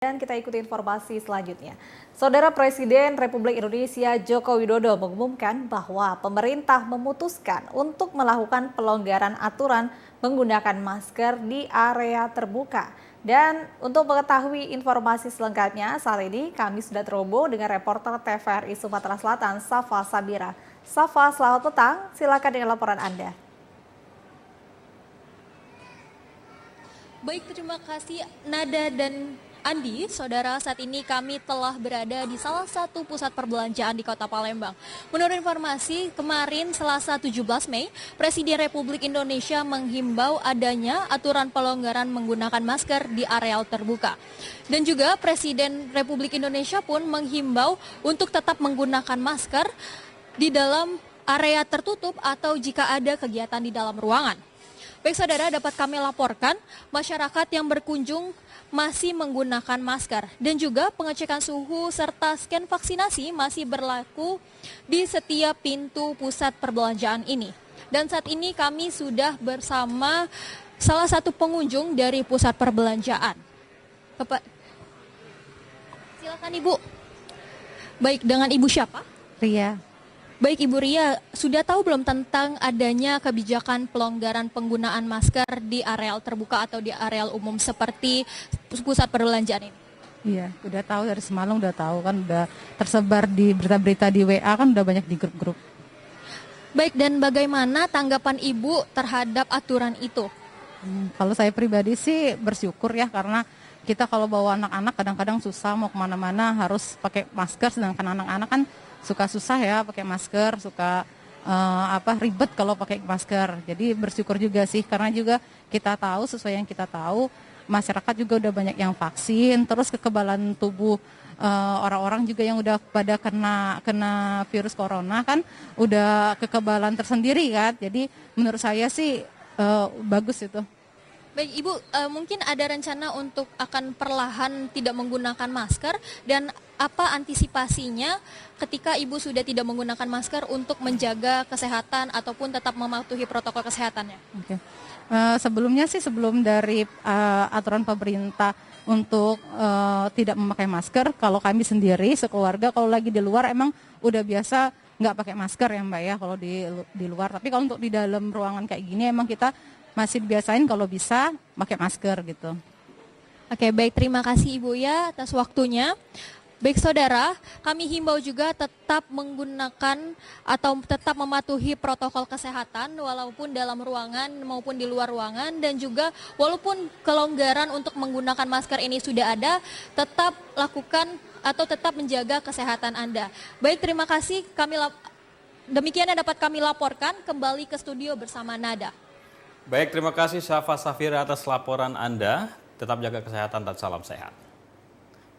Dan kita ikuti informasi selanjutnya. Saudara Presiden Republik Indonesia Joko Widodo mengumumkan bahwa pemerintah memutuskan untuk melakukan pelonggaran aturan menggunakan masker di area terbuka. Dan untuk mengetahui informasi selengkapnya, saat ini kami sudah terhubung dengan reporter TVRI Sumatera Selatan, Safa Sabira. Safa, selamat petang. Silakan dengan laporan Anda. Baik, terima kasih Nada dan Andi. Saudara, saat ini kami telah berada di salah satu pusat perbelanjaan di Kota Palembang. Menurut informasi, kemarin Selasa 17 Mei, Presiden Republik Indonesia menghimbau adanya aturan pelonggaran menggunakan masker di areal terbuka. Dan juga Presiden Republik Indonesia pun menghimbau untuk tetap menggunakan masker di dalam area tertutup atau jika ada kegiatan di dalam ruangan. Baik saudara, dapat kami laporkan masyarakat yang berkunjung masih menggunakan masker dan juga pengecekan suhu serta scan vaksinasi masih berlaku di setiap pintu pusat perbelanjaan ini. Dan saat ini kami sudah bersama salah satu pengunjung dari pusat perbelanjaan. Silakan Ibu. Baik, dengan Ibu siapa? Ria. Baik Ibu Ria, sudah tahu belum tentang adanya kebijakan pelonggaran penggunaan masker di areal terbuka atau di areal umum seperti pusat perbelanjaan ini? Iya, udah tahu dari semalam udah tahu kan, udah tersebar di berita-berita di WA kan, udah banyak di grup-grup. Baik, dan bagaimana tanggapan Ibu terhadap aturan itu? Kalau saya pribadi sih bersyukur ya, karena kita kalau bawa anak-anak kadang-kadang susah mau kemana-mana harus pakai masker, sedangkan anak-anak kan suka susah ya pakai masker, suka ribet kalau pakai masker. Jadi bersyukur juga sih, karena juga kita tahu, sesuai yang kita tahu, masyarakat juga udah banyak yang vaksin, terus kekebalan tubuh orang-orang juga yang udah pada kena virus corona kan udah kekebalan tersendiri kan. Jadi menurut saya sih bagus itu. Baik Ibu, mungkin ada rencana untuk akan perlahan tidak menggunakan masker, dan apa antisipasinya ketika Ibu sudah tidak menggunakan masker untuk menjaga kesehatan ataupun tetap mematuhi protokol kesehatannya? Oke. Sebelumnya sih, sebelum dari aturan pemerintah untuk tidak memakai masker, kalau kami sendiri sekeluarga kalau lagi di luar emang udah biasa nggak pakai masker ya Mbak ya kalau di luar. Tapi kalau untuk di dalam ruangan kayak gini emang kita masih dibiasain kalau bisa pakai masker gitu. Oke, baik, terima kasih Ibu ya atas waktunya. Baik saudara, kami himbau juga tetap menggunakan atau tetap mematuhi protokol kesehatan walaupun dalam ruangan maupun di luar ruangan, dan juga walaupun kelonggaran untuk menggunakan masker ini sudah ada, tetap lakukan atau tetap menjaga kesehatan Anda. Baik, terima kasih. Demikian yang dapat kami laporkan. Kembali ke studio bersama Nada. Baik, terima kasih Safa Safira atas laporan Anda. Tetap jaga kesehatan dan salam sehat.